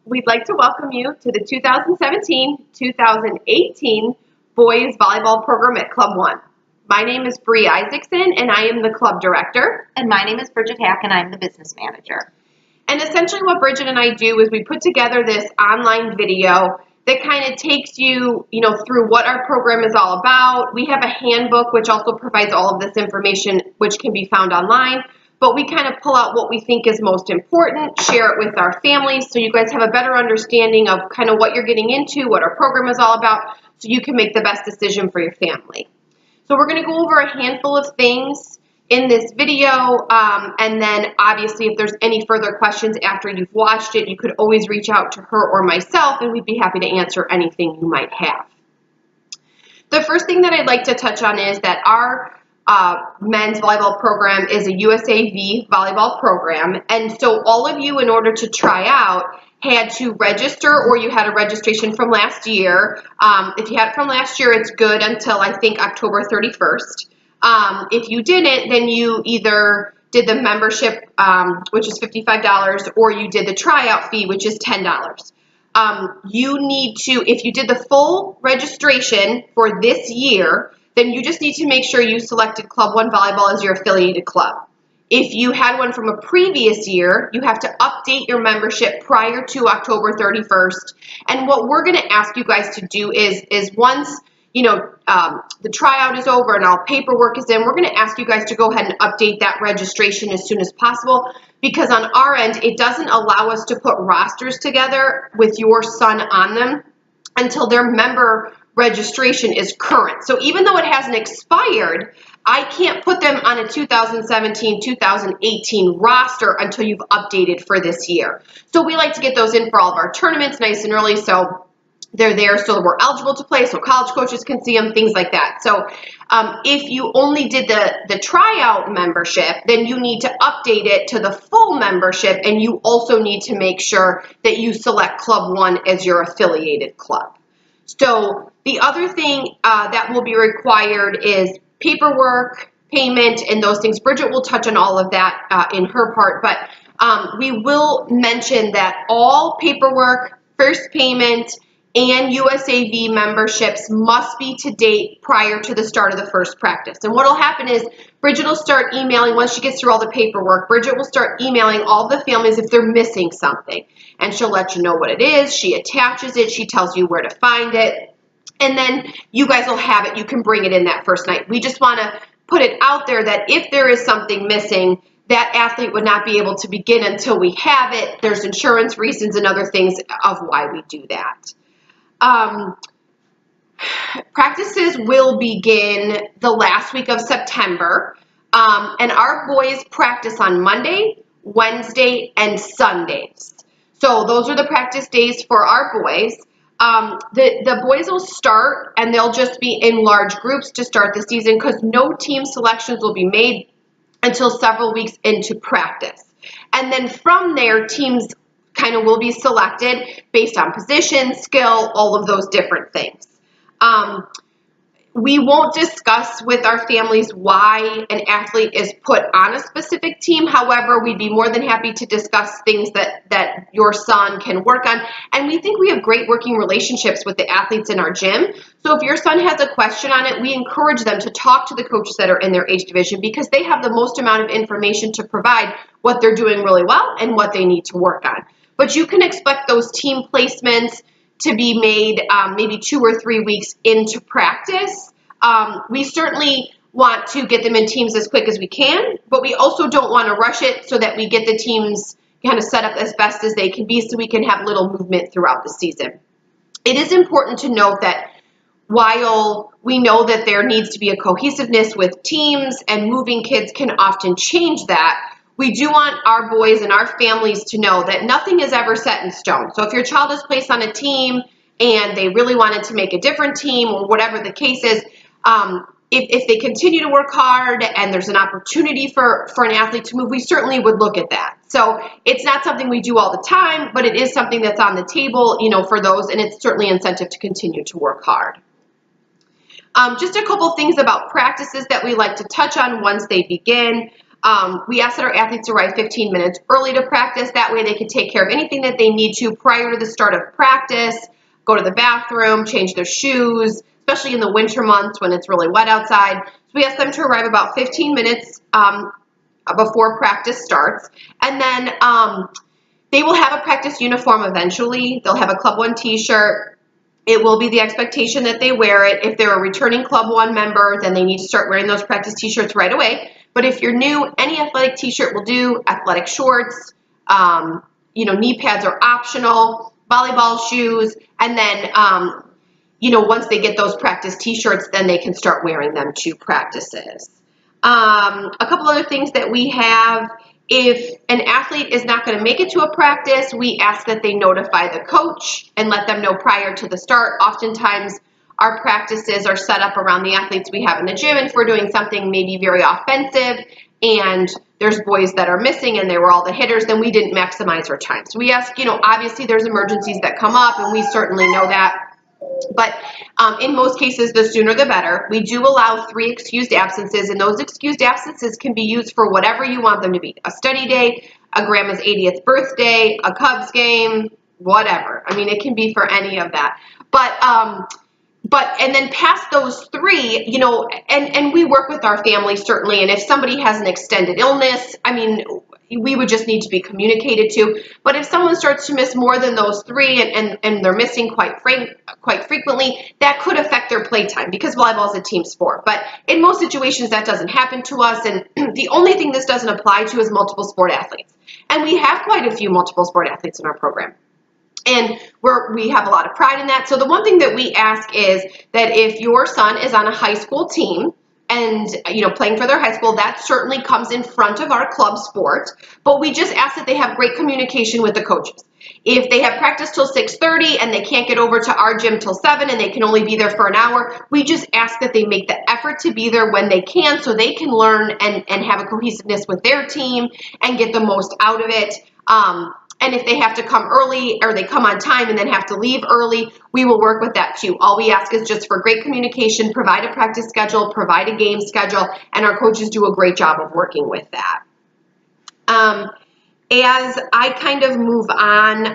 We'd like to welcome you to the 2017-2018 Boys Volleyball Program at Club 1. My name is Bree Isaacson, and I am the club director. And my name is Bridget Hack, and I'm the business manager. And essentially what Bridget and I do is we put together this online video that kind of takes you, through what our program is all about. We have a handbook which also provides all of this information, which can be found online. But we kind of pull out what we think is most important, share it with our families so you guys have a better understanding of kind of what you're getting into, what our program is all about, so you can make the best decision for your family. So we're going to go over a handful of things in this video, and then obviously if there's any further questions after you've watched it, you could always reach out to her or myself, and we'd be happy to answer anything you might have. The first thing that I'd like to touch on is that our men's volleyball program is a USAV volleyball program, and so all of you, in order to try out, had to register, or you had a registration from last year. If you had it from last year, it's good until I think October 31st. If you didn't, then you either did the membership, which is $55, or you did the tryout fee, which is $10. You need to, if you did the full registration for this year, then you just need to make sure you selected Club 1 Volleyball as your affiliated club. If you had one from a previous year, you have to update your membership prior to October 31st. And what we're going to ask you guys to do is once, the tryout is over and all paperwork is in, we're going to ask you guys to go ahead and update that registration as soon as possible, because on our end, it doesn't allow us to put rosters together with your son on them until their member registration is current. So even though it hasn't expired, I can't put them on a 2017-2018 roster until you've updated for this year. So we like to get those in for all of our tournaments nice and early, so they're there so we're eligible to play, so college coaches can see them, things like that. So if you only did the tryout membership, then you need to update it to the full membership, and you also need to make sure that you select Club 1 as your affiliated club. So the other thing that will be required is paperwork, payment, and those things. Bridget will touch on all of that in her part, but we will mention that all paperwork, first payment, and USAV memberships must be to date prior to the start of the first practice. And what will happen is Bridget will start emailing, once she gets through all the paperwork, Bridget will start emailing all the families if they're missing something. And she'll let you know what it is. She attaches it. She tells you where to find it. And then you guys will have it. You can bring it in that first night. We just want to put it out there that if there is something missing, that athlete would not be able to begin until we have it. There's insurance reasons and other things of why we do that. Practices will begin the last week of September, and our boys practice on Monday, Wednesday, and Sundays. So those are the practice days for our boys. The boys will start, and they'll just be in large groups to start the season because no team selections will be made until several weeks into practice. And then from there, teams kind of will be selected based on position, skill, all of those different things. We won't discuss with our families why an athlete is put on a specific team. However, we'd be more than happy to discuss things that your son can work on. And we think we have great working relationships with the athletes in our gym. So if your son has a question on it, we encourage them to talk to the coaches that are in their age division, because they have the most amount of information to provide what they're doing really well and what they need to work on. But you can expect those team placements to be made maybe 2 or 3 weeks into practice. We certainly want to get them in teams as quick as we can, but we also don't want to rush it so that we get the teams kind of set up as best as they can be so we can have little movement throughout the season. It is important to note that while we know that there needs to be a cohesiveness with teams and moving kids can often change that, we do want our boys and our families to know that nothing is ever set in stone. So if your child is placed on a team and they really wanted to make a different team or whatever the case is, if they continue to work hard and there's an opportunity for an athlete to move, we certainly would look at that. So it's not something we do all the time, but it is something that's on the table, for those, and it's certainly an incentive to continue to work hard. Just a couple things about practices that we like to touch on once they begin. We ask that our athletes arrive 15 minutes early to practice. That way they can take care of anything that they need to prior to the start of practice, go to the bathroom, change their shoes, especially in the winter months when it's really wet outside. So we ask them to arrive about 15 minutes before practice starts. And then they will have a practice uniform eventually. They'll have a Club 1 t-shirt. It will be the expectation that they wear it. If they're a returning Club 1 member, then they need to start wearing those practice t-shirts right away. But if you're new, any athletic t-shirt will do. Athletic shorts, knee pads are optional, volleyball shoes, and then, once they get those practice t-shirts, then they can start wearing them to practices. A couple other things that we have: if an athlete is not going to make it to a practice, we ask that they notify the coach and let them know prior to the start. Oftentimes, our practices are set up around the athletes we have in the gym, and if we're doing something maybe very offensive and there's boys that are missing and they were all the hitters, then we didn't maximize our time. So we ask, obviously there's emergencies that come up, and we certainly know that. But in most cases, the sooner the better. We do allow 3 excused absences, and those excused absences can be used for whatever you want them to be. A study day, a grandma's 80th birthday, a Cubs game, whatever. I mean, it can be for any of that. And then past those 3, and we work with our family certainly, and if somebody has an extended illness, I mean, we would just need to be communicated to. But if someone starts to miss more than those 3 and they're missing quite frequently, that could affect their play time because volleyball is a team sport. But in most situations, that doesn't happen to us. And the only thing this doesn't apply to is multiple sport athletes. And we have quite a few multiple sport athletes in our program. And we have a lot of pride in that. So the one thing that we ask is that if your son is on a high school team and, playing for their high school, that certainly comes in front of our club sport. But we just ask that they have great communication with the coaches. If they have practice till 6:30 and they can't get over to our gym till 7 and they can only be there for an hour, we just ask that they make the effort to be there when they can so they can learn and have a cohesiveness with their team and get the most out of it. And if they have to come early or they come on time and then have to leave early, we will work with that too. All we ask is just for great communication, provide a practice schedule, provide a game schedule, and our coaches do a great job of working with that. As I kind of move on,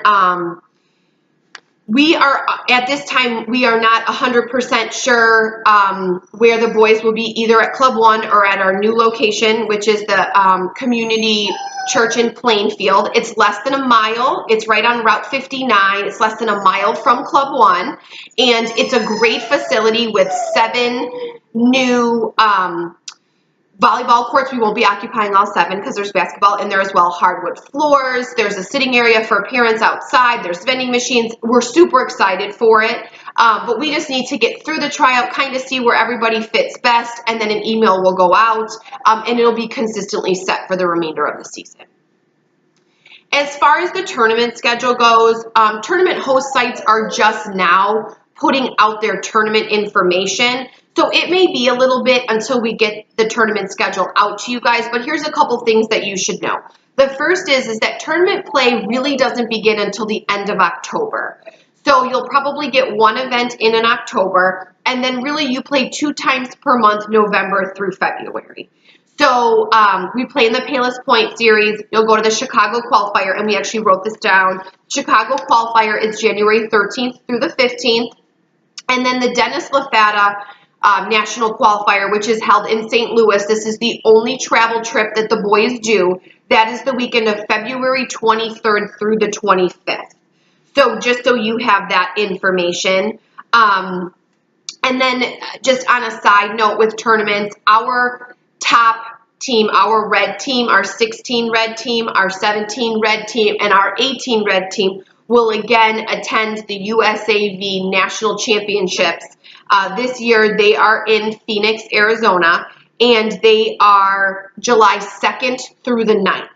at this time, we are not 100% sure where the boys will be, either at Club 1 or at our new location, which is the community church in Plainfield. It's less than a mile. It's right on Route 59. It's less than a mile from Club 1. And it's a great facility with 7 new volleyball courts. We won't be occupying all 7 because there's basketball in there as well. Hardwood floors. There's a sitting area for parents outside. There's vending machines. We're super excited for it. But we just need to get through the tryout, kind of see where everybody fits best, and then an email will go out, and it'll be consistently set for the remainder of the season. As far as the tournament schedule goes, tournament host sites are just now putting out their tournament information. So it may be a little bit until we get the tournament schedule out to you guys, but here's a couple things that you should know. The first is that tournament play really doesn't begin until the end of October. So you'll probably get 1 event in October, and then really you play 2 times per month, November through February. So we play in the Palos Point series. You'll go to the Chicago qualifier, and we actually wrote this down. Chicago qualifier is January 13th through the 15th. And then the Dennis Lafata national qualifier, which is held in St. Louis. This is the only travel trip that the boys do. That is the weekend of February 23rd through the 25th. So just so you have that information. And then just on a side note with tournaments, our top team, our red team, our 16 red team, our 17 red team, and our 18 red team will again attend the USAV National Championships. This year they are in Phoenix, Arizona, and they are July 2nd through the 9th.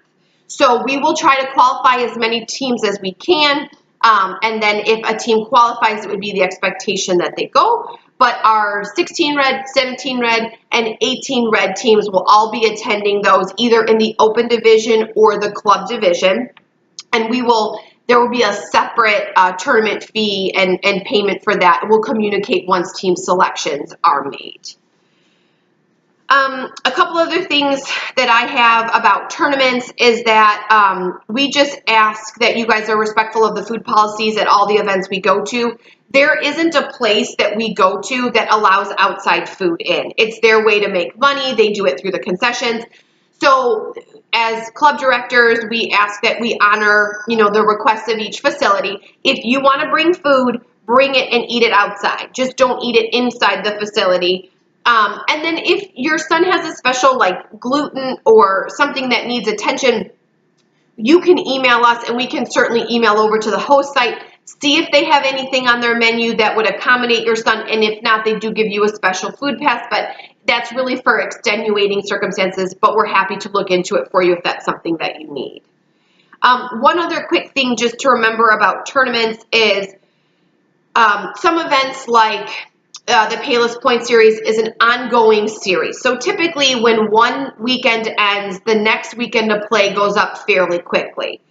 So we will try to qualify as many teams as we can. And then if a team qualifies, it would be the expectation that they go. But our 16 red, 17 red, and 18 red teams will all be attending those either in the open division or the club division. And there will be a separate tournament fee and payment for that. We'll communicate once team selections are made. A couple other things that I have about tournaments is that we just ask that you guys are respectful of the food policies at all the events we go to. There isn't a place that we go to that allows outside food in. It's their way to make money. They do it through the concessions. So as club directors, we ask that we honor, the requests of each facility. If you want to bring food, bring it and eat it outside. Just don't eat it inside the facility. And then if your son has a special like gluten or something that needs attention, you can email us and we can certainly email over to the host site, see if they have anything on their menu that would accommodate your son. And if not, they do give you a special food pass, but that's really for extenuating circumstances, but we're happy to look into it for you if that's something that you need. One other quick thing just to remember about tournaments is some events like the Payless Point Series is an ongoing series. So typically when one weekend ends, the next weekend of play goes up fairly quickly.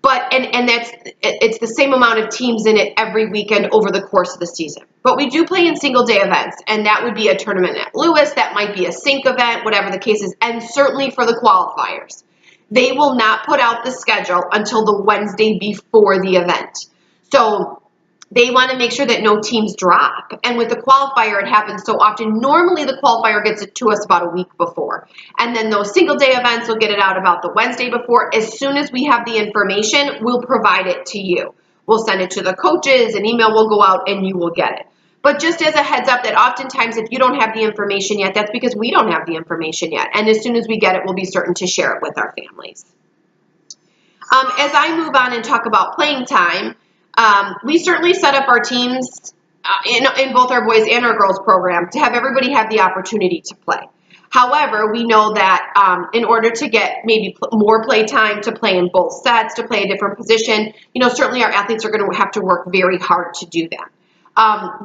But it's the same amount of teams in it every weekend over the course of the season. But we do play in single day events, and that would be a tournament at Lewis, that might be a sync event, whatever the case is, and certainly for the qualifiers. They will not put out the schedule until the Wednesday before the event. So they want to make sure that no teams drop. And with the qualifier, it happens so often. Normally, the qualifier gets it to us about a week before. And then those single-day events will get it out about the Wednesday before. As soon as we have the information, we'll provide it to you. We'll send it to the coaches, an email will go out, and you will get it. But just as a heads up that oftentimes if you don't have the information yet, that's because we don't have the information yet. And as soon as we get it, we'll be certain to share it with our families. As I move on and talk about playing time, we certainly set up our teams in both our boys and our girls program to have everybody have the opportunity to play. However, we know that in order to get maybe more play time, to play in both sets, to play a different position, certainly our athletes are going to have to work very hard to do that.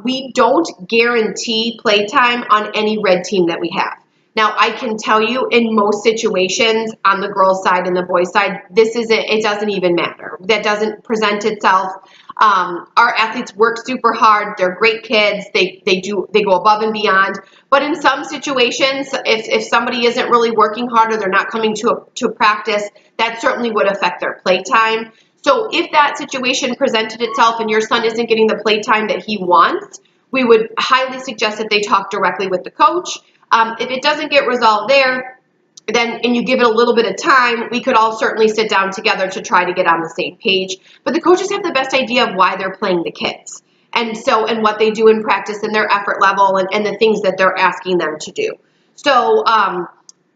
We don't guarantee play time on any red team that we have. Now, I can tell you in most situations on the girls' side and the boys' side, it doesn't even matter. That doesn't present itself. Our athletes work super hard. They're great kids. They go above and beyond. But in some situations, if somebody isn't really working hard or they're not coming to practice, that certainly would affect their play time. So if that situation presented itself and your son isn't getting the play time that he wants, we would highly suggest that they talk directly with the coach. If it doesn't get resolved there, and you give it a little bit of time, we could all certainly sit down together to try to get on the same page. But the coaches have the best idea of why they're playing the kids and what they do in practice and their effort level and the things that they're asking them to do. So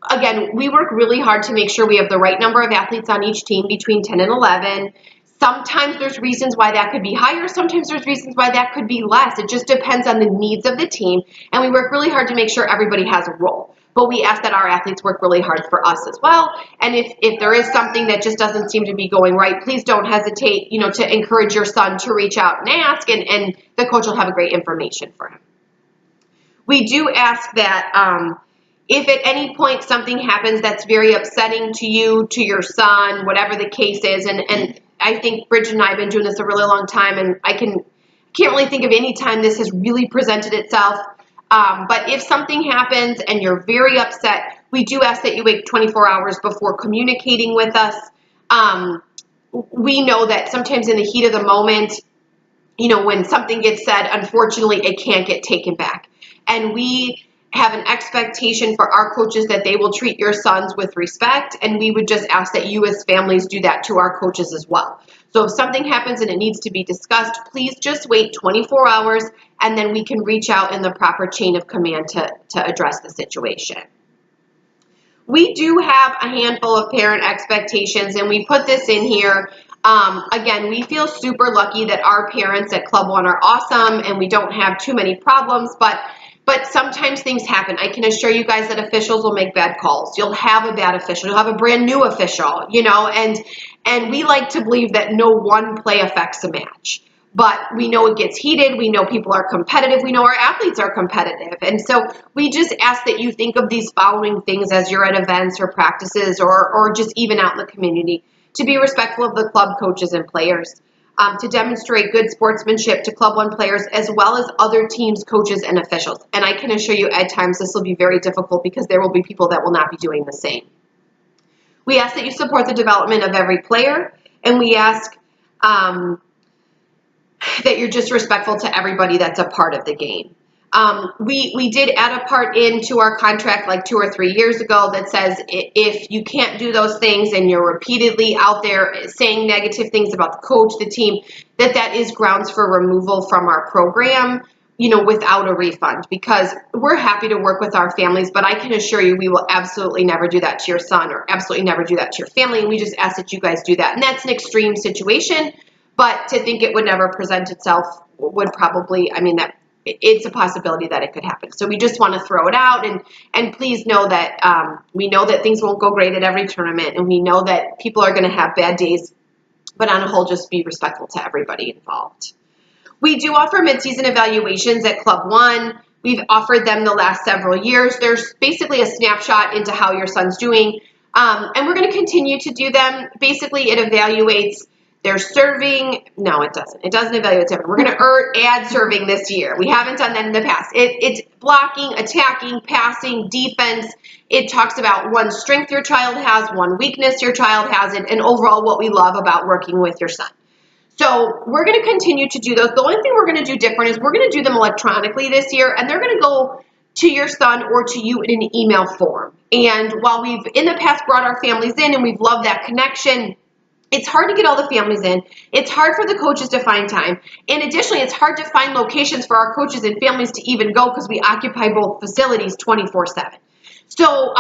again, we work really hard to make sure we have the right number of athletes on each team between 10 and 11. Sometimes there's reasons why that could be higher. Sometimes there's reasons why that could be less. It just depends on the needs of the team. And we work really hard to make sure everybody has a role. But we ask that our athletes work really hard for us as well. And if there is something that just doesn't seem to be going right, please don't hesitate, to encourage your son to reach out and ask, and the coach will have a great information for him. We do ask that if at any point something happens that's very upsetting to you, to your son, whatever the case is, and I think Bridget and I have been doing this a really long time, and I can't really think of any time this has really presented itself. But if something happens and you're very upset, we do ask that you wait 24 hours before communicating with us. We know that sometimes in the heat of the moment, when something gets said, unfortunately, it can't get taken back. And we have an expectation for our coaches that they will treat your sons with respect, and we would just ask that you as families do that to our coaches as well. So if something happens and it needs to be discussed, please just wait 24 hours, and then we can reach out in the proper chain of command to address the situation. We do have a handful of parent expectations, and we put this in here. Again, we feel super lucky that our parents at Club One are awesome, and we don't have too many problems, but sometimes things happen. I can assure you guys that officials will make bad calls. You'll have a bad official. You'll have a brand new official, and we like to believe that no one play affects a match. But we know it gets heated. We know people are competitive. We know our athletes are competitive. And so we just ask that you think of these following things as you're at events or practices or just even out in the community, to be respectful of the club coaches and players. to demonstrate good sportsmanship to Club 1 players as well as other teams, coaches, and officials. And I can assure you at times this will be very difficult because there will be people that will not be doing the same. We ask that you support the development of every player, and we ask that you're just respectful to everybody that's a part of the game. We did add a part into our contract like 2 or 3 years ago that says if you can't do those things and you're repeatedly out there saying negative things about the coach, the team, that is grounds for removal from our program, without a refund, because we're happy to work with our families, but I can assure you we will absolutely never do that to your son or absolutely never do that to your family, and we just ask that you guys do that. And that's an extreme situation, but to think it would never present itself would probably, it's a possibility that it could happen. So we just want to throw it out, and please know that we know that things won't go great at every tournament, and we know that people are going to have bad days, but on a whole, just be respectful to everybody involved. We do offer mid-season evaluations at Club 1. We've offered them the last several years. There's basically a snapshot into how your son's doing, and we're going to continue to do them. Basically, it evaluates their serving. No, it doesn't. It doesn't evaluate serving. We're going to add serving this year. We haven't done that in the past. It's blocking, attacking, passing, defense. It talks about one strength your child has, one weakness your child has, and overall what we love about working with your son. So we're going to continue to do those. The only thing we're going to do different is we're going to do them electronically this year, and they're going to go to your son or to you in an email form. And while we've in the past brought our families in and we've loved that connection, it's hard to get all the families in. It's hard for the coaches to find time. And additionally, it's hard to find locations for our coaches and families to even go because we occupy both facilities 24/7. So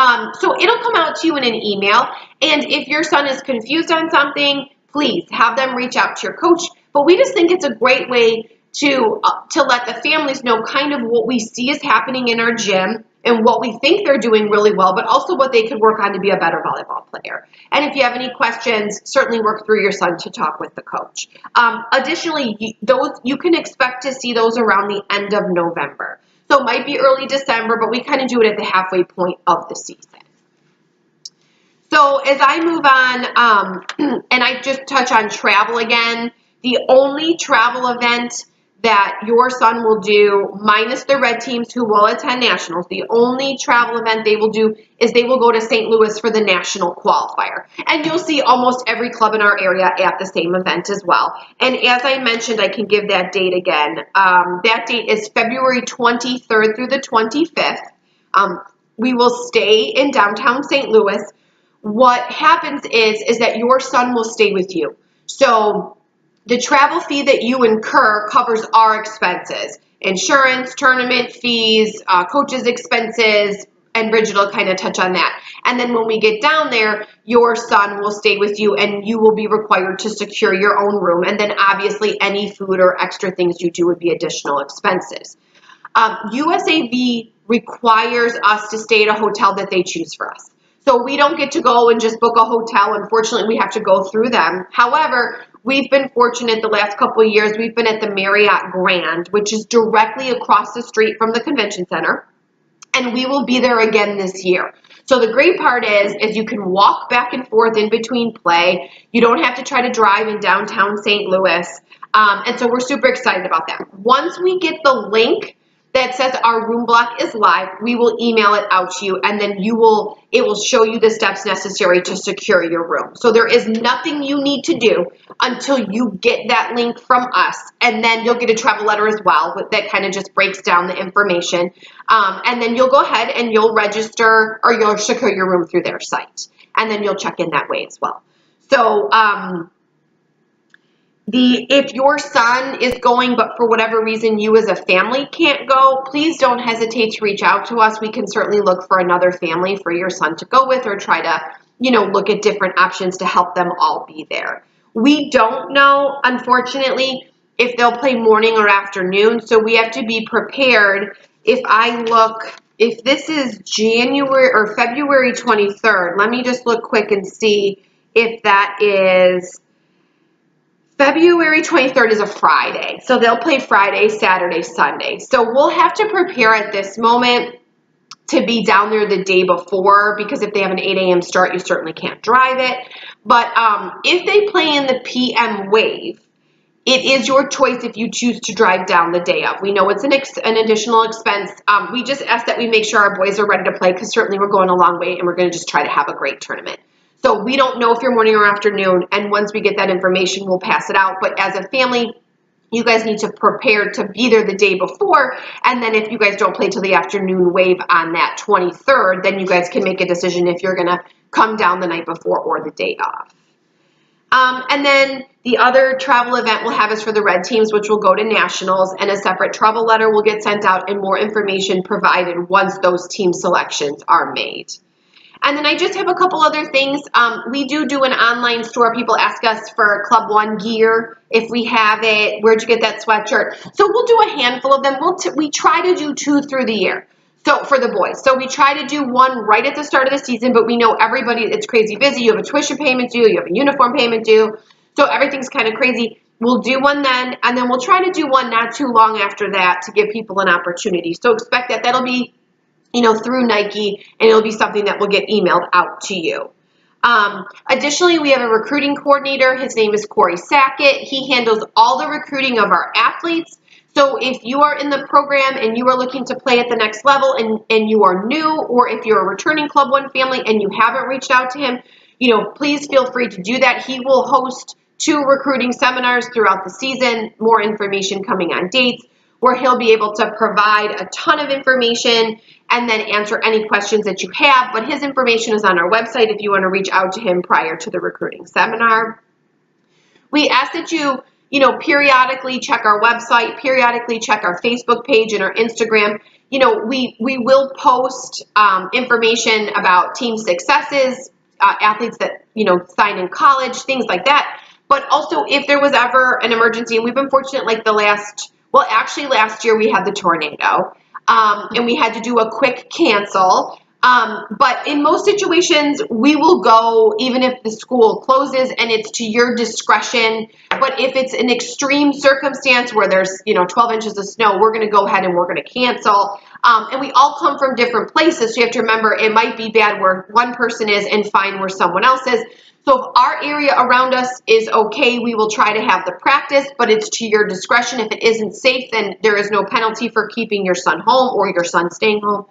it'll come out to you in an email. And if your son is confused on something, please have them reach out to your coach. But we just think it's a great way to let the families know kind of what we see is happening in our gym and what we think they're doing really well, but also what they could work on to be a better volleyball player. And if you have any questions, certainly work through your son to talk with the coach. Additionally, you can expect to see those around the end of November. So it might be early December, but we kind of do it at the halfway point of the season. So as I move on, and I just touch on travel again, the only travel event that your son will do, minus the red teams who will attend nationals, the only travel event they will do is they will go to St. Louis for the national qualifier. And you'll see almost every club in our area at the same event as well. And as I mentioned, I can give that date again. That date is February 23rd through the 25th. We will stay in downtown St. Louis. What happens is that your son will stay with you. So the travel fee that you incur covers our expenses, insurance, tournament fees, coaches' expenses, and Bridget will kind of touch on that. And then when we get down there, your son will stay with you and you will be required to secure your own room. And then obviously any food or extra things you do would be additional expenses. USAV requires us to stay at a hotel that they choose for us. So we don't get to go and just book a hotel. Unfortunately, we have to go through them. However, we've been fortunate the last couple of years. We've been at the Marriott Grand, which is directly across the street from the convention center. And we will be there again this year. So the great part is you can walk back and forth in between play. You don't have to try to drive in downtown St. Louis. And so we're super excited about that. Once we get the link that says our room block is live, we will email it out to you, and then it will show you the steps necessary to secure your room. So there is nothing you need to do until you get that link from us, and then you'll get a travel letter as well that kind of just breaks down the information. And then you'll go ahead and you'll register or you'll secure your room through their site, and then you'll check in that way as well. So if your son is going, but for whatever reason you as a family can't go, please don't hesitate to reach out to us. We can certainly look for another family for your son to go with or try to, look at different options to help them all be there. We don't know, unfortunately, if they'll play morning or afternoon, so we have to be prepared. If this is January or February 23rd, let me just look quick and see if that is February 23rd is a Friday. So they'll play Friday, Saturday, Sunday. So we'll have to prepare at this moment to be down there the day before, because if they have an 8 a.m. start, you certainly can't drive it. But if they play in the PM wave, it is your choice if you choose to drive down the day of. We know it's an additional expense. We just ask that we make sure our boys are ready to play because certainly we're going a long way and we're going to just try to have a great tournament. So we don't know if you're morning or afternoon, and once we get that information, we'll pass it out. But as a family, you guys need to prepare to be there the day before, and then if you guys don't play till the afternoon wave on that 23rd, then you guys can make a decision if you're going to come down the night before or the day of. And then the other travel event we'll have is for the red teams, which will go to nationals, and a separate travel letter will get sent out and more information provided once those team selections are made. And then I just have a couple other things. We do an online store. People ask us for Club One gear, if we have it. Where'd you get that sweatshirt? So we'll do a handful of them. We try to do 2 through the year. So for the boys. So we try to do one right at the start of the season, but we know everybody, it's crazy busy. You have a tuition payment due. You have a uniform payment due. So everything's kind of crazy. We'll do one then, and then we'll try to do one not too long after that to give people an opportunity. So expect that. That'll be through Nike, and it'll be something that will get emailed out to you. Additionally, we have a recruiting coordinator. His name is Corey Sackett. He handles all the recruiting of our athletes. So if you are in the program and you are looking to play at the next level and you are new, or if you're a returning Club One family and you haven't reached out to him, please feel free to do that. He will host 2 recruiting seminars throughout the season, more information coming on dates, where he'll be able to provide a ton of information and then answer any questions that you have. But his information is on our website if you want to reach out to him prior to the recruiting seminar. We ask that you, periodically check our website, periodically check our Facebook page and our Instagram. We will post information about team successes, athletes that, signed in college, things like that. But also if there was ever an emergency, and we've been fortunate like last year we had the tornado, and we had to do a quick cancel. But in most situations, we will go even if the school closes, and it's to your discretion. But if it's an extreme circumstance where there's, 12 inches of snow, we're going to go ahead and we're going to cancel. And we all come from different places, so you have to remember it might be bad where one person is and fine where someone else is. So if our area around us is okay, we will try to have the practice, but it's to your discretion. If it isn't safe, then there is no penalty for keeping your son home or your son staying home.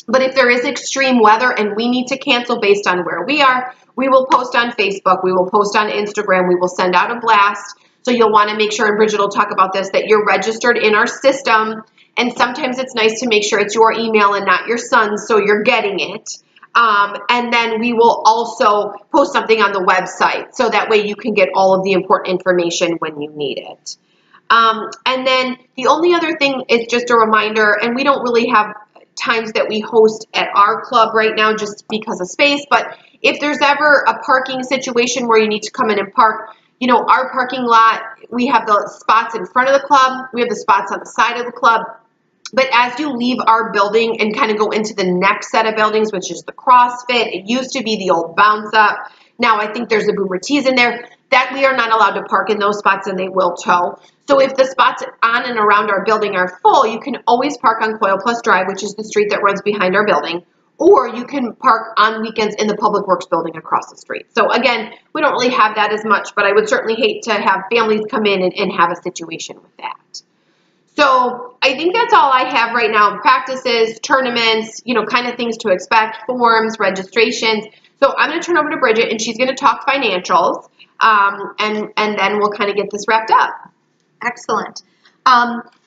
But if there is extreme weather and we need to cancel based on where we are, we will post on Facebook, we will post on Instagram, we will send out a blast. So you'll want to make sure, and Bridget will talk about this, that you're registered in our system. And sometimes it's nice to make sure it's your email and not your son's, so you're getting it. And then we will also post something on the website, so that way you can get all of the important information when you need it. And then the only other thing is just a reminder, and we don't really have times that we host at our club right now just because of space, but if there's ever a parking situation where you need to come in and park, our parking lot, we have the spots in front of the club, we have the spots on the side of the club. But as you leave our building and kind of go into the next set of buildings, which is the CrossFit, it used to be the old Bounce Up. Now I think there's a Boomer Tees in there, that we are not allowed to park in those spots, and they will tow. So if the spots on and around our building are full, you can always park on Coil Plus Drive, which is the street that runs behind our building, or you can park on weekends in the Public Works building across the street. So again, we don't really have that as much, but I would certainly hate to have families come in and have a situation with that. So I think that's all I have right now. Practices, tournaments, kind of things to expect, forms, registrations. So I'm going to turn over to Bridget, and she's going to talk financials, and then we'll kind of get this wrapped up. Excellent.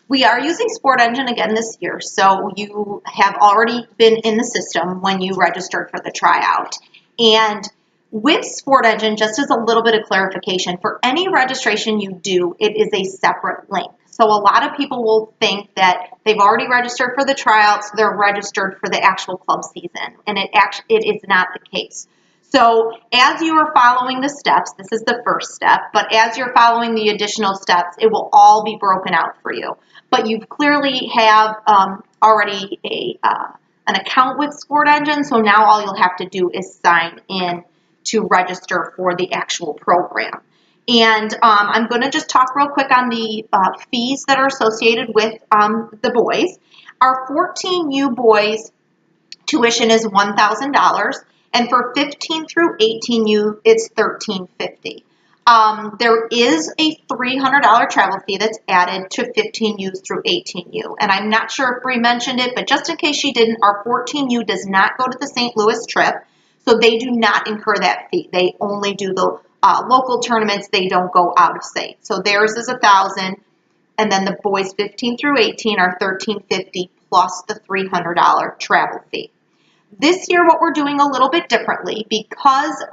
We are using Sport Engine again this year, so you have already been in the system when you registered for the tryout. And with Sport Engine, just as a little bit of clarification, for any registration you do, it is a separate link. So a lot of people will think that they've already registered for the tryout, so they're registered for the actual club season, and it is not the case. So as you are following the steps, this is the first step, but as you're following the additional steps, it will all be broken out for you. But you clearly have already an account with Sport Engine, so now all you'll have to do is sign in to register for the actual program. And I'm going to just talk real quick on the fees that are associated with the boys. Our 14U boys tuition is $1,000, and for 15 through 18U, it's $1,350. There is a $300 travel fee that's added to 15Us through 18U. And I'm not sure if Bree mentioned it, but just in case she didn't, our 14U does not go to the St. Louis trip, so they do not incur that fee. They only do the local tournaments. They don't go out of state. So theirs is $1,000, and then the boys 15 through 18 are $1,350 plus the $300 travel fee. This year, what we're doing a little bit differently because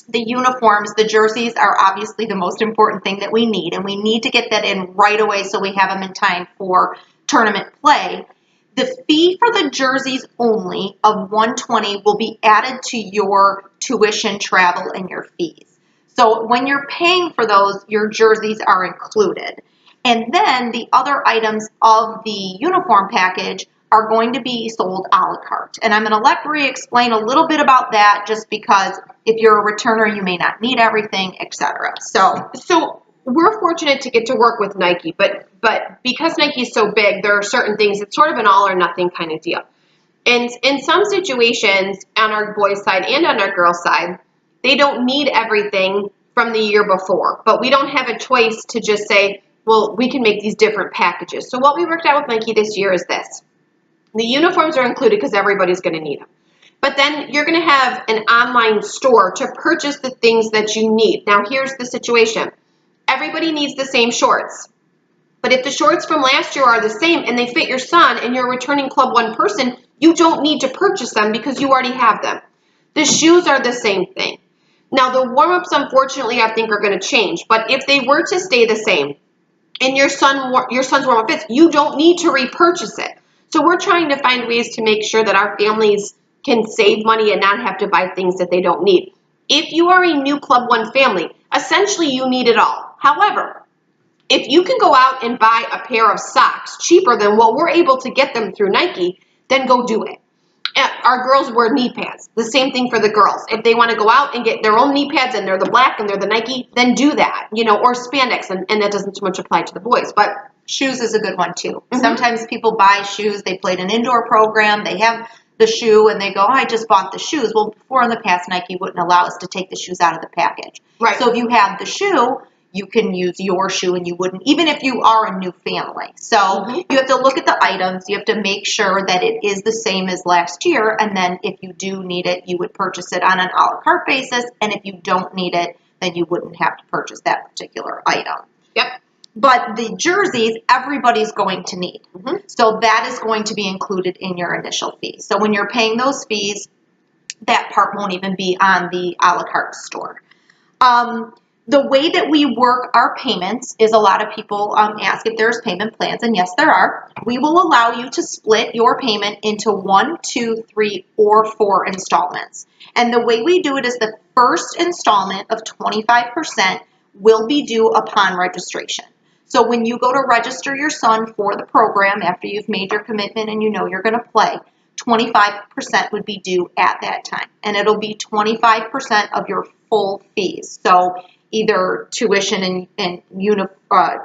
the uniforms, the jerseys are obviously the most important thing that we need, and we need to get that in right away so we have them in time for tournament play. The fee for the jerseys only of $120 will be added to your tuition, travel, and your fees. So when you're paying for those, your jerseys are included. And then the other items of the uniform package are going to be sold a la carte. And I'm going to let Bree explain a little bit about that just because if you're a returner, you may not need everything, etc. So we're fortunate to get to work with Nike, but because Nike's so big, there are certain things, it's sort of an all or nothing kind of deal. And in some situations, on our boys' side and on our girls' side, they don't need everything from the year before, but we don't have a choice to just say, well, we can make these different packages. So what we worked out with Nike this year is this. The uniforms are included because everybody's going to need them. But then you're going to have an online store to purchase the things that you need. Now, here's the situation. Everybody needs the same shorts. But if the shorts from last year are the same and they fit your son and you're a returning Club 1 person, you don't need to purchase them because you already have them. The shoes are the same thing. Now, the warm-ups, unfortunately, I think are going to change. But if they were to stay the same and your son's warm-up fits, you don't need to repurchase it. So we're trying to find ways to make sure that our families can save money and not have to buy things that they don't need. If you are a new Club 1 family, essentially you need it all. However, if you can go out and buy a pair of socks cheaper than what we're able to get them through Nike, then go do it. Our girls wear knee pads. The same thing for the girls. If they want to go out and get their own knee pads and they're the black and they're the Nike, then do that, or spandex, and that doesn't so much apply to the boys. But shoes is a good one too. Mm-hmm. Sometimes people buy shoes, they played an indoor program, they have the shoe and they go, I just bought the shoes. Well, before in the past, Nike wouldn't allow us to take the shoes out of the package. Right. So if you have the shoe, you can use your shoe and you wouldn't, even if you are a new family. So you have to look at the items. You have to make sure that it is the same as last year. And then if you do need it, you would purchase it on an a la carte basis. And if you don't need it, then you wouldn't have to purchase that particular item. Yep. But the jerseys, everybody's going to need. So that is going to be included in your initial fee. So when you're paying those fees, that part won't even be on the a la carte store. The way that we work our payments is a lot of people ask if there's payment plans, and yes, there are. We will allow you to split your payment into 1, 2, 3, or 4 installments. And the way we do it is the first installment of 25% will be due upon registration. So when you go to register your son for the program after you've made your commitment and you know you're going to play, 25% would be due at that time. And it'll be 25% of your full fees. So either tuition and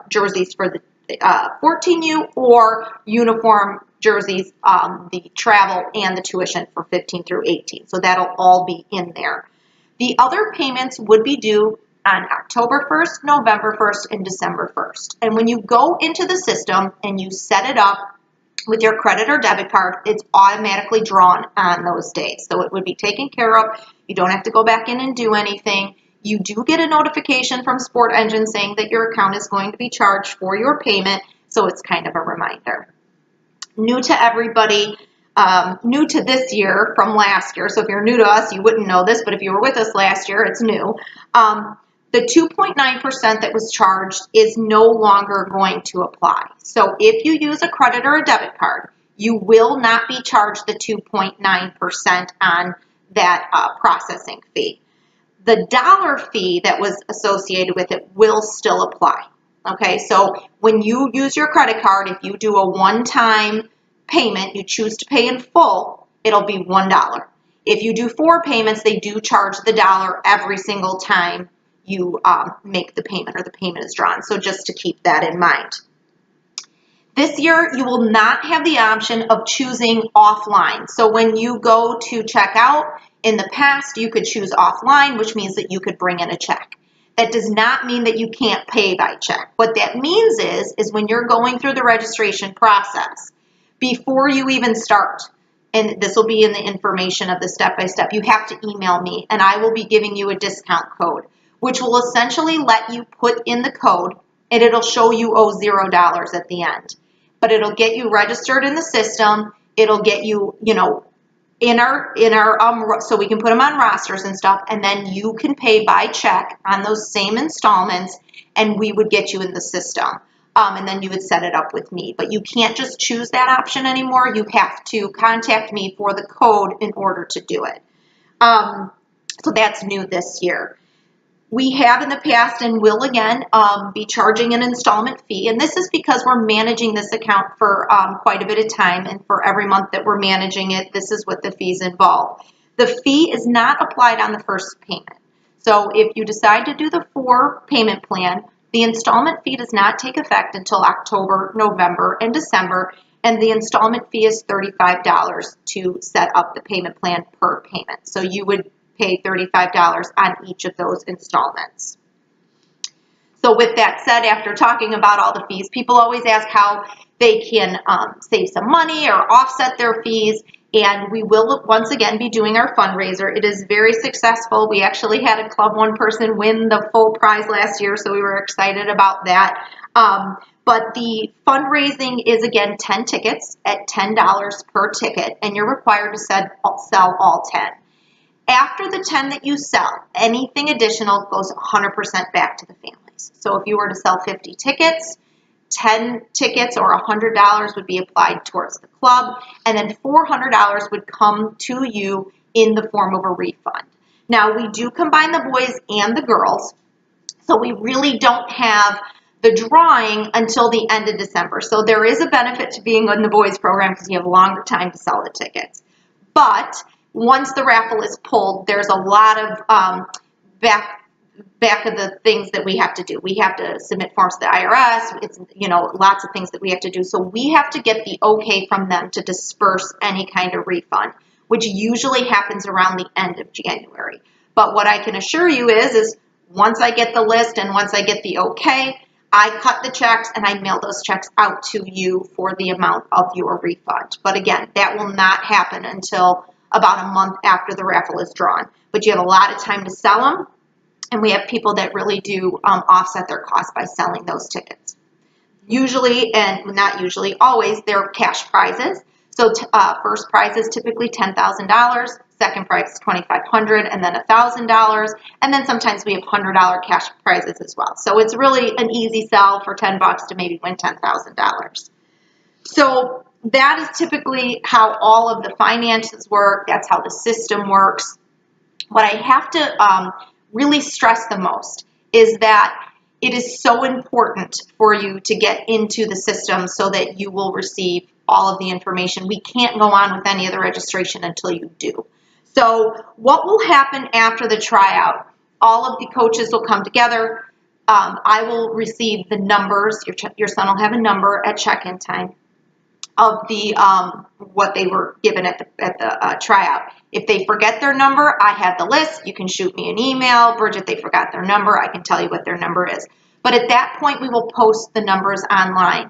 jerseys for the 14U or uniform jerseys, the travel and the tuition for 15 through 18. So that'll all be in there. The other payments would be due on October 1st, November 1st, and December 1st. And when you go into the system and you set it up with your credit or debit card, it's automatically drawn on those days. So it would be taken care of. You don't have to go back in and do anything. You do get a notification from Sport Engine saying that your account is going to be charged for your payment, so it's kind of a reminder. New to everybody, new to this year from last year, so if you're new to us, you wouldn't know this, but if you were with us last year, it's new. The 2.9% that was charged is no longer going to apply. So if you use a credit or a debit card, you will not be charged the 2.9% on that processing fee. The dollar fee that was associated with it will still apply. Okay, so when you use your credit card, if you do a one-time payment, you choose to pay in full, it'll be $1. If you do 4 payments, they do charge the dollar every single time you make the payment or the payment is drawn. So just to keep that in mind. This year, you will not have the option of choosing offline. So when you go to check out, in the past, you could choose offline, which means that you could bring in a check. That does not mean that you can't pay by check. What that means is when you're going through the registration process, before you even start, and this will be in the information of the step-by-step, you have to email me, and I will be giving you a discount code, which will essentially let you put in the code, and it'll show you owe $0 at the end. But it'll get you registered in the system. It'll get you, in our so we can put them on rosters and stuff, and then you can pay by check on those same installments, and we would get you in the system. And then you would set it up with me. But you can't just choose that option anymore. You have to contact me for the code in order to do it. So that's new this year. We have in the past and will again be charging an installment fee. And this is because we're managing this account for quite a bit of time. And for every month that we're managing it, this is what the fees involve. The fee is not applied on the first payment. So if you decide to do the 4-payment plan, the installment fee does not take effect until October, November, and December. And the installment fee is $35 to set up the payment plan per payment. So you would pay $35 on each of those installments. So with that said, after talking about all the fees, people always ask how they can save some money or offset their fees. And we will once again be doing our fundraiser. It is very successful. We actually had a Club One person win the full prize last year, so we were excited about that. But the fundraising is, again, 10 tickets at $10 per ticket, and you're required to sell all 10. After the 10 that you sell, anything additional goes 100% back to the families. So if you were to sell 50 tickets, 10 tickets or $100 would be applied towards the club, and then $400 would come to you in the form of a refund. Now, we do combine the boys and the girls, so we really don't have the drawing until the end of December. So there is a benefit to being in the boys program because you have longer time to sell the tickets. But once the raffle is pulled, there's a lot of back of the things that we have to do. We have to submit forms to the IRS. It's, lots of things that we have to do. So we have to get the okay from them to disperse any kind of refund, which usually happens around the end of January. But what I can assure you is once I get the list and once I get the okay, I cut the checks and I mail those checks out to you for the amount of your refund. But again, that will not happen until about a month after the raffle is drawn. But you have a lot of time to sell them, and we have people that really do offset their costs by selling those tickets. Usually, and not usually, always, they're cash prizes. So first prize is typically $10,000, second prize is $2,500, and then $1,000, and then sometimes we have $100 cash prizes as well. So it's really an easy sell for $10 to maybe win $10,000. So that is typically how all of the finances work. That's how the system works. What I have to really stress the most is that it is so important for you to get into the system so that you will receive all of the information. We can't go on with any of the registration until you do. So what will happen after the tryout? All of the coaches will come together. I will receive the numbers. Your son will have a number at check-in time of the what they were given at the tryout. If they forget their number, I have the list. You can shoot me an email. Bridget, they forgot their number. I can tell you what their number is. But at that point, we will post the numbers online.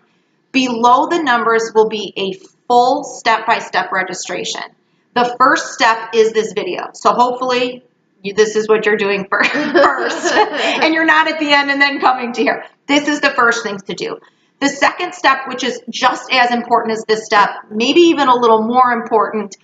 Below the numbers will be a full step-by-step registration. The first step is this video. So hopefully this is what you're doing first. And you're not at the end and then coming to here. This is the first thing to do. The second step, which is just as important as this step, maybe even a little more important,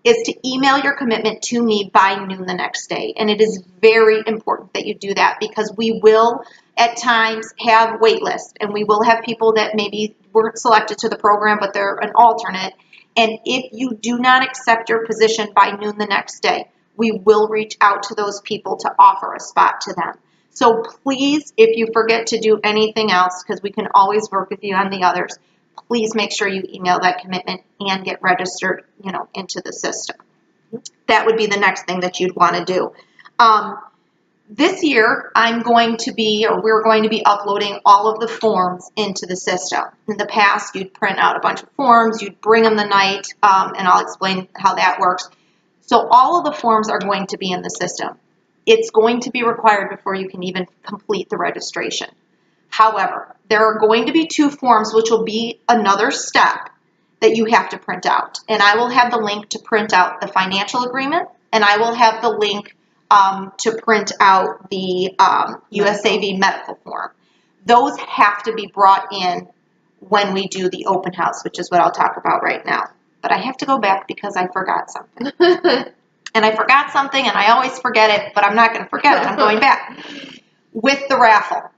is to email your commitment to me by noon the next day. And it is very important that you do that because we will at times have wait lists and we will have people that maybe weren't selected to the program, but they're an alternate. And if you do not accept your position by noon the next day, we will reach out to those people to offer a spot to them. So please, if you forget to do anything else, because we can always work with you on the others, please make sure you email that commitment and get registered, into the system. That would be the next thing that you'd want to do. This year, we're going to be uploading all of the forms into the system. In the past, you'd print out a bunch of forms, you'd bring them the night, and I'll explain how that works. So all of the forms are going to be in the system. It's going to be required before you can even complete the registration. However, there are going to be 2 forms, which will be another step that you have to print out. And I will have the link to print out the financial agreement, and I will have the link to print out the USAV medical form. Those have to be brought in when we do the open house, which is what I'll talk about right now. But I have to go back because I forgot something. And I forgot something, and I always forget it, but I'm not going to forget it. I'm going back. With the raffle,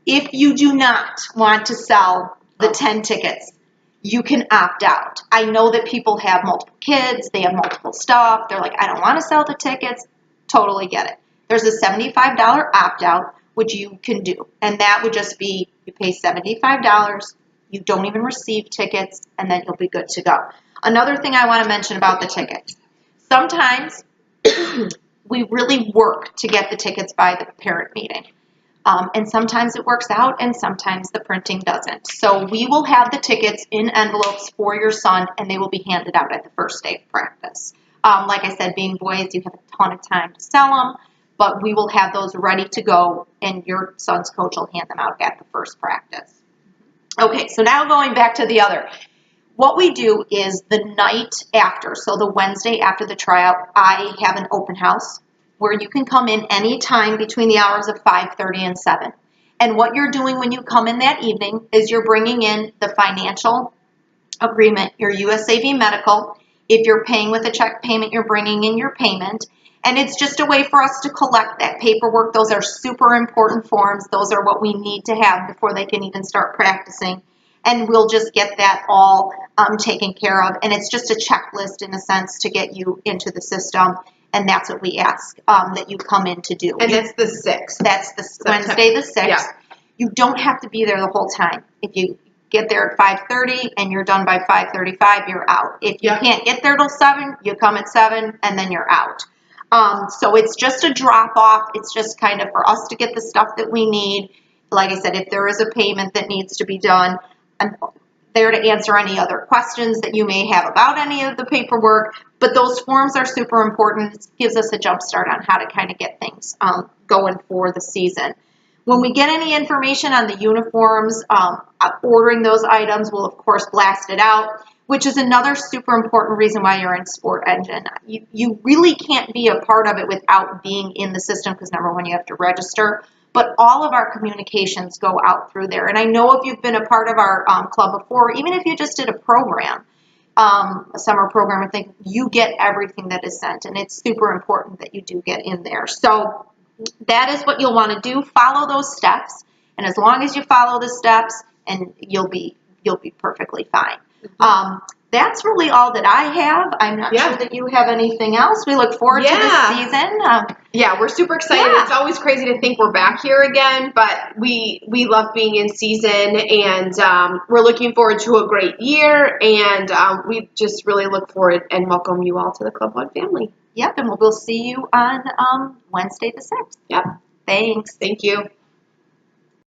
if you do not want to sell the 10 tickets, you can opt out. I know that people have multiple kids. They have multiple stuff. They're like, I don't want to sell the tickets. Totally get it. There's a $75 opt-out, which you can do. And that would just be, you pay $75, you don't even receive tickets, and then you'll be good to go. Another thing I want to mention about the tickets. Sometimes we really work to get the tickets by the parent meeting. And sometimes it works out, and sometimes the printing doesn't. So we will have the tickets in envelopes for your son, and they will be handed out at the first day of practice. Like I said, being boys, you have a ton of time to sell them, but we will have those ready to go, and your son's coach will hand them out at the first practice. Okay, so now going back to the other. What we do is the night after, so the Wednesday after the tryout, I have an open house where you can come in any time between the hours of 5:30 and 7. And what you're doing when you come in that evening is you're bringing in the financial agreement, your USAV medical. If you're paying with a check payment, you're bringing in your payment. And it's just a way for us to collect that paperwork. Those are super important forms. Those are what we need to have before they can even start practicing. And we'll just get that all taken care of. And it's just a checklist in a sense to get you into the system. And that's what we ask that you come in to do. And that's the 6th. That's the Wednesday the 6th. Yeah. You don't have to be there the whole time. If you get there at 5:30 and you're done by 5:35, you're out. If you can't get there till 7, you come at 7 and then you're out. So it's just a drop off. It's just kind of for us to get the stuff that we need. Like I said, if there is a payment that needs to be done, I'm there to answer any other questions that you may have about any of the paperwork. But those forms are super important. It gives us a jump start on how to kind of get things going for the season. When we get any information on the uniforms, ordering those items, we'll of course blast it out, which is another super important reason why you're in Sport Engine. You really can't be a part of it without being in the system because number one, you have to register. But all of our communications go out through there. And I know if you've been a part of our club before, even if you just did a program, a summer program, I think you get everything that is sent. And it's super important that you do get in there. So that is what you'll want to do. Follow those steps. And as long as you follow the steps, and you'll be perfectly fine. That's really all that I have. I'm not sure that you have anything else. We look forward to this season. Yeah, we're super excited. It's always crazy to think we're back here again, but we love being in season, and we're looking forward to a great year, and we just really look forward and welcome you all to the Club One family. Yep, and we'll see you on Wednesday the 6th. Yep. Thanks. Thank you.